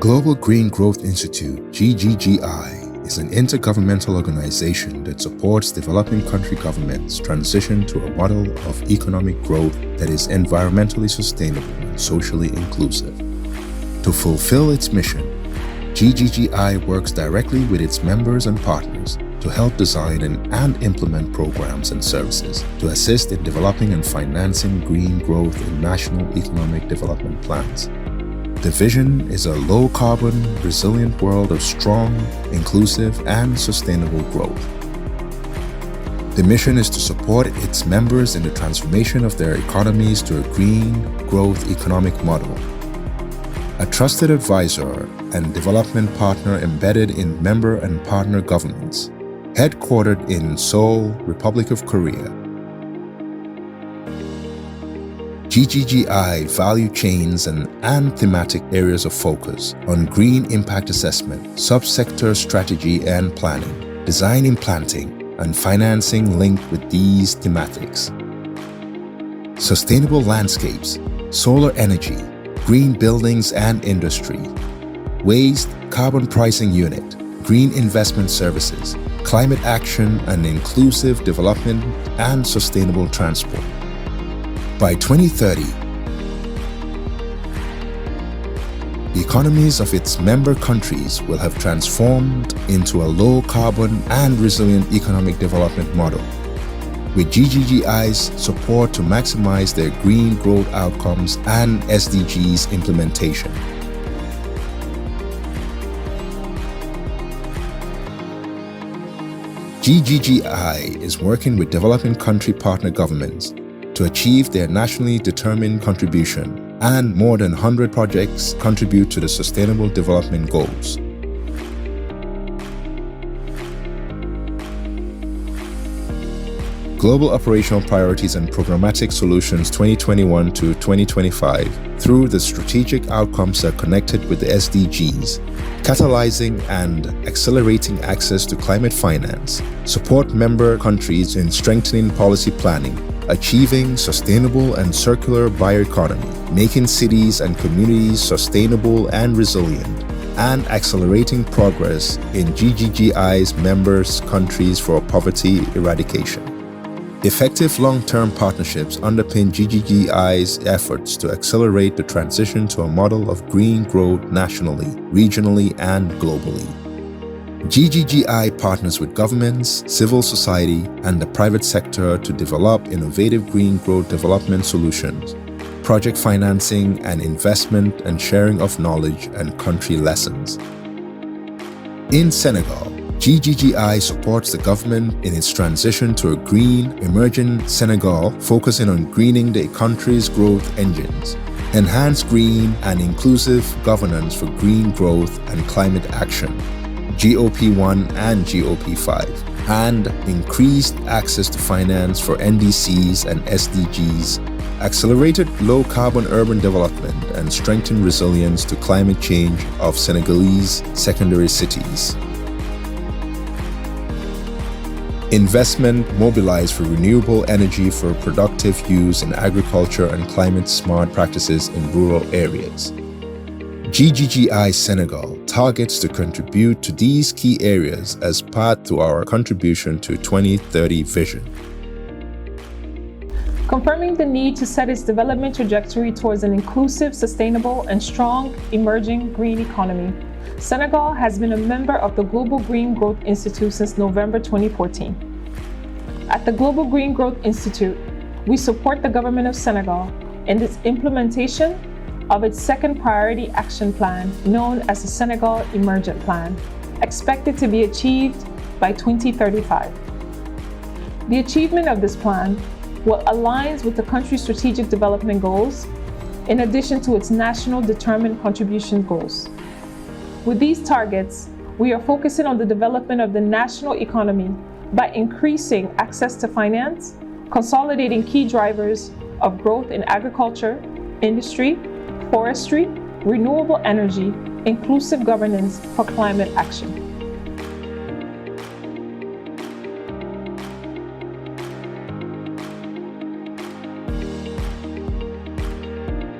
Global Green Growth Institute, GGGI, is an intergovernmental organization that supports developing country governments' transition to a model of economic growth that is environmentally sustainable and socially inclusive. To fulfill its mission, GGGI works directly with its members and partners to help design and implement programs and services to assist in developing and financing green growth in national economic development plans. The vision is a low-carbon, resilient world of strong, inclusive, and sustainable growth. The mission is to support its members in the transformation of their economies to a green growth economic model. A trusted advisor and development partner embedded in member and partner governments, headquartered in Seoul, Republic of Korea. GGGI value chains and thematic areas of focus on green impact assessment, subsector strategy and planning, design implanting, and financing linked with these thematics. Sustainable landscapes, solar energy, green buildings and industry, waste, carbon pricing unit, green investment services, climate action and inclusive development and sustainable transport. By 2030, the economies of its member countries will have transformed into a low-carbon and resilient economic development model, with GGGI's support to maximize their green growth outcomes and SDGs implementation. GGGI is working with developing country partner governments to achieve their nationally determined contribution, and more than 100 projects contribute to the Sustainable Development Goals. Global Operational Priorities and Programmatic Solutions 2021 to 2025 through the strategic outcomes that are connected with the SDGs, catalyzing and accelerating access to climate finance, support member countries in strengthening policy planning, achieving sustainable and circular bioeconomy, making cities and communities sustainable and resilient, and accelerating progress in GGGI's members' countries for poverty eradication. Effective long-term partnerships underpin GGGI's efforts to accelerate the transition to a model of green growth nationally, regionally, and globally. GGGI partners with governments, civil society, and the private sector to develop innovative green growth development solutions, project financing and investment and sharing of knowledge and country lessons. In Senegal, GGGI supports the government in its transition to a green, emerging Senegal, focusing on greening the country's growth engines, enhance green and inclusive governance for green growth and climate action, GOP1 and GOP5, and increased access to finance for NDCs and SDGs, accelerated low-carbon urban development, and strengthened resilience to climate change of Senegalese secondary cities. Investment mobilized for renewable energy for productive use in agriculture and climate-smart practices in rural areas. GGGI Senegal targets to contribute to these key areas as part of our contribution to 2030 vision. Confirming the need to set its development trajectory towards an inclusive, sustainable, and strong emerging green economy, Senegal has been a member of the Global Green Growth Institute since November 2014. At the Global Green Growth Institute, we support the government of Senegal in its implementation of its second priority action plan, known as the Senegal Emergent Plan, expected to be achieved by 2035. The achievement of this plan will align with the country's strategic development goals, in addition to its national determined contribution goals. With these targets, we are focusing on the development of the national economy by increasing access to finance, consolidating key drivers of growth in agriculture, industry, forestry, renewable energy, inclusive governance for climate action.